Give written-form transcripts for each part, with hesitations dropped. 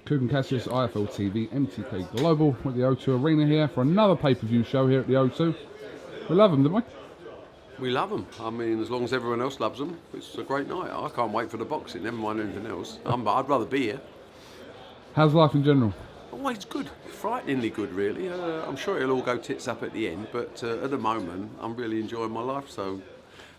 KUGAN, CASSIUS, IFL TV, MTK Global with the O2 Arena here for another pay-per-view show here at the O2. We love them, don't we? We love them. I mean, as long as everyone else loves them, it's a great night. I can't wait for the boxing, never mind anything else. I'd rather be here. How's life in general? Oh, it's good. Frighteningly good, really. I'm sure it'll all go tits up at the end, but at the moment, I'm really enjoying my life, so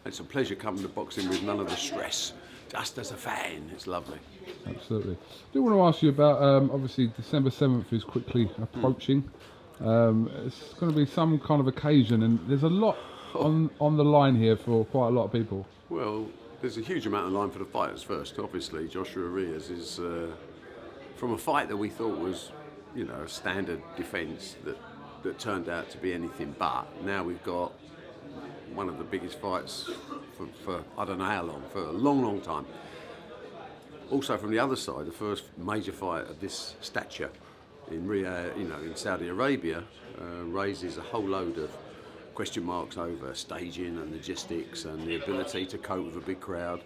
it's a pleasure coming to boxing with none of the stress. Just as a fan, it's lovely. Absolutely. I do want to ask you about, obviously, December 7th is quickly approaching. It's going to be some kind of occasion, and there's a lot on the line here for quite a lot of people. Well, there's a huge amount of line for the fighters first. Obviously, Joshua Arias is from a fight that we thought was, you know, a standard defence that turned out to be anything but. Now we've got one of the biggest fights for I don't know how long, for a long, long time. Also from the other side, the first major fight of this stature in in Saudi Arabia raises a whole load of question marks over staging and logistics and the ability to cope with a big crowd.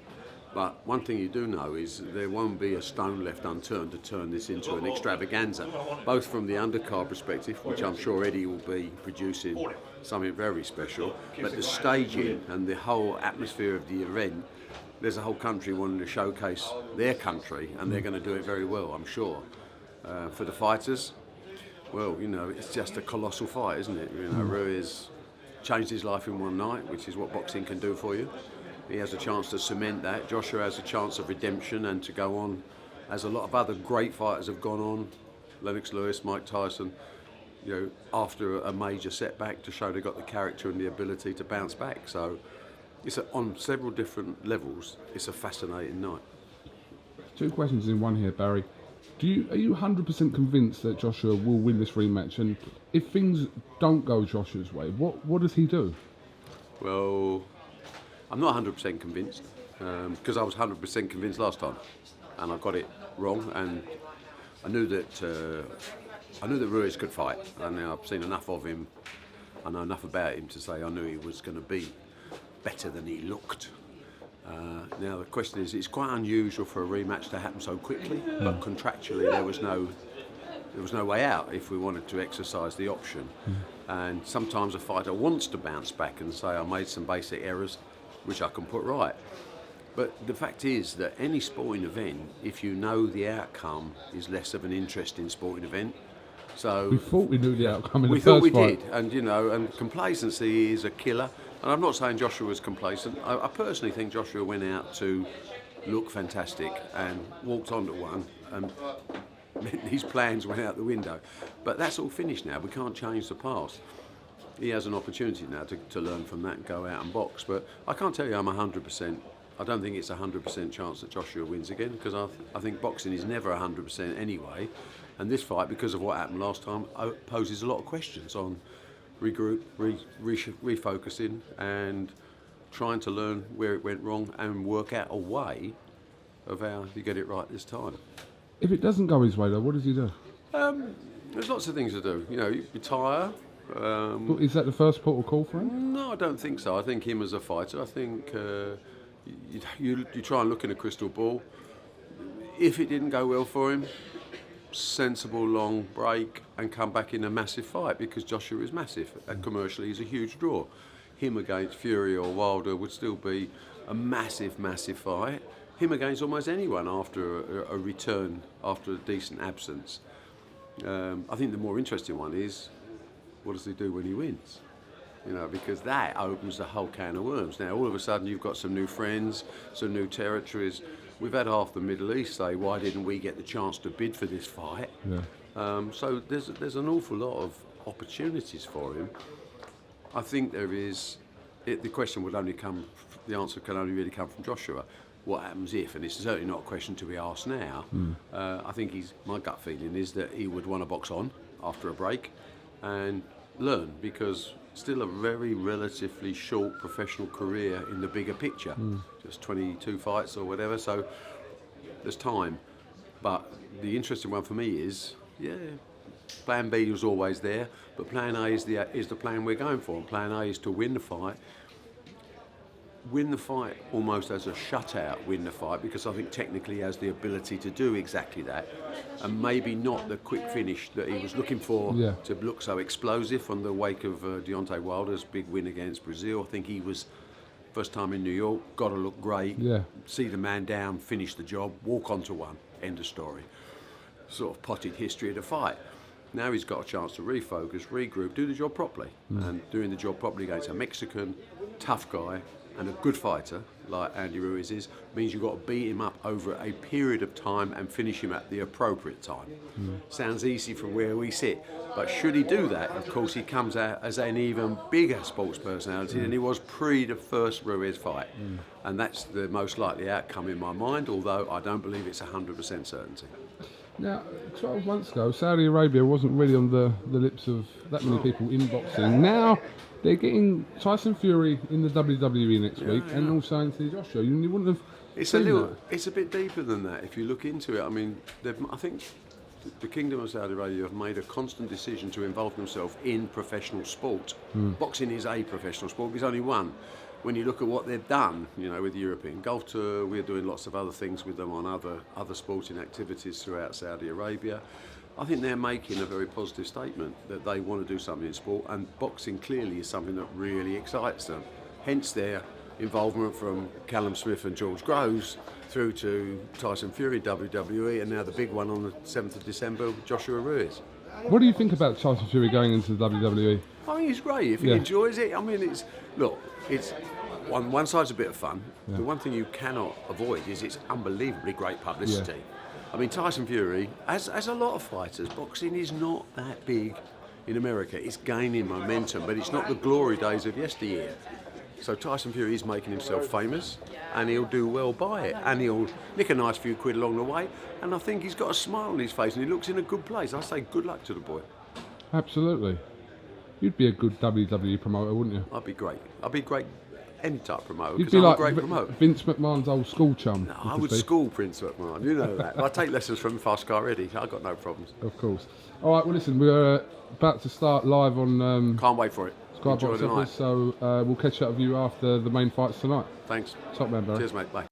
But one thing you do know is there won't be a stone left unturned to turn this into an extravaganza, both from the undercard perspective, which I'm sure Eddie will be producing something very special, but the staging and the whole atmosphere of the event. There's a whole country wanting to showcase their country, and they're going to do it very well, I'm sure. For the fighters, well, you know, it's just a colossal fight, isn't it? You know, Ruiz changed his life in one night, which is what boxing can do for you. He has a chance to cement that. Joshua has a chance of redemption and to go on, as a lot of other great fighters have gone on. Lennox Lewis, Mike Tyson, you know, after a major setback to show they've got the character and the ability to bounce back. So it's on several different levels. It's a fascinating night. Two questions in one here, Barry. Are you 100% convinced that Joshua will win this rematch? And if things don't go Joshua's way, what does he do? Well, I'm not 100% convinced because I was 100% convinced last time, and I got it wrong. And I knew that Ruiz could fight. And I've seen enough of him. I know enough about him to say I knew he was going to be better than he looked. Now the question is, it's quite unusual for a rematch to happen so quickly, but contractually there was no way out if we wanted to exercise the option. And sometimes a fighter wants to bounce back and say, I made some basic errors which I can put right. But the fact is that any sporting event, if you know the outcome, is less of an interesting sporting event. So we thought we knew the outcome in the first fight. We thought we did, and you know, and complacency is a killer. And I'm not saying Joshua was complacent. I personally think Joshua went out to look fantastic and walked onto one, and his plans went out the window. But that's all finished now. We can't change the past. He has an opportunity now to learn from that and go out and box. But I can't tell you I'm 100%. I don't think it's a 100% chance that Joshua wins again, because I think boxing is never 100% anyway. And this fight, because of what happened last time, poses a lot of questions on regroup, refocusing and trying to learn where it went wrong and work out a way of how you get it right this time. If it doesn't go his way though, what does he do? There's lots of things to do. You know, you retire. Is that the first port of call for him? No, I don't think so. I think him as a fighter, I think you try and look in a crystal ball. If it didn't go well for him, sensible long break and come back in a massive fight, because Joshua is massive and commercially he's a huge draw. Him against Fury or Wilder would still be a massive, massive fight. Him against almost anyone after a return, after a decent absence. I think the more interesting one is, what does he do when he wins? You know, because that opens the whole can of worms. Now, all of a sudden, you've got some new friends, some new territories. We've had half the Middle East say, why didn't we get the chance to bid for this fight? Yeah. So there's an awful lot of opportunities for him. I think there is. The question would only come. The answer can only really come from Joshua. What happens if? And it's certainly not a question to be asked now. I think my gut feeling is that he would want to box on after a break and learn, because still a very relatively short professional career in the bigger picture, just 22 fights or whatever, so there's time. But the interesting one for me is, plan B was always there, but plan A is the plan we're going for, and plan A is to win the fight. win the fight almost as a shutout, win the fight, because I think technically he has the ability to do exactly that, and maybe not the quick finish that he was looking for to look so explosive on the wake of Deontay Wilder's big win against Brazil. I think he was first time in New York, got to look great, see the man down, finish the job, walk onto one, end of story. Sort of potted history of the fight. Now he's got a chance to refocus, regroup, do the job properly. And doing the job properly against a Mexican, tough guy, and a good fighter like Andy Ruiz is, means you've got to beat him up over a period of time and finish him at the appropriate time. Sounds easy from where we sit, but should he do that, of course he comes out as an even bigger sports personality than he was pre the first Ruiz fight. And that's the most likely outcome in my mind, although I don't believe it's 100% certainty. Now, 12 months ago, Saudi Arabia wasn't really on the lips of that many people in boxing. Now, they're getting Tyson Fury in the WWE next week, and also Anthony Joshua. You wouldn't have It's a bit deeper than that if you look into it. I mean, I think the Kingdom of Saudi Arabia have made a constant decision to involve themselves in professional sport. Boxing is a professional sport. There's only one. When you look at what they've done, you know, with the European Golf Tour, we're doing lots of other things with them on other sporting activities throughout Saudi Arabia. I think they're making a very positive statement that they want to do something in sport, and boxing clearly is something that really excites them. Hence their involvement from Callum Smith and George Groves through to Tyson Fury, WWE, and now the big one on the 7th of December with Joshua Ruiz. What do you think about Tyson Fury going into the WWE? I think it's great if he enjoys it. I mean, it's one side's a bit of fun. The one thing you cannot avoid is it's unbelievably great publicity. I mean, Tyson Fury, as a lot of fighters, boxing is not that big in America. It's gaining momentum, but it's not the glory days of yesteryear. So Tyson Fury is making himself famous, and he'll do well by it, and he'll nick a nice few quid along the way, and I think he's got a smile on his face, and he looks in a good place. I say good luck to the boy. Absolutely. You'd be a good WWE promoter, wouldn't you? I'd be great. I'd be great any type promoter, You'd because be I'm like a great promoter. Vince McMahon's old school chum. No, I would school Prince McMahon, you know that. I take lessons from Fast Car Eddie. I've got no problems. Of course. All right, well, listen, we're about to start live on Can't wait for it. Sky Enjoy Box the night. Office, so we'll catch up with you after the main fights tonight. Thanks. Top man, Barry. Cheers, mate. Bye.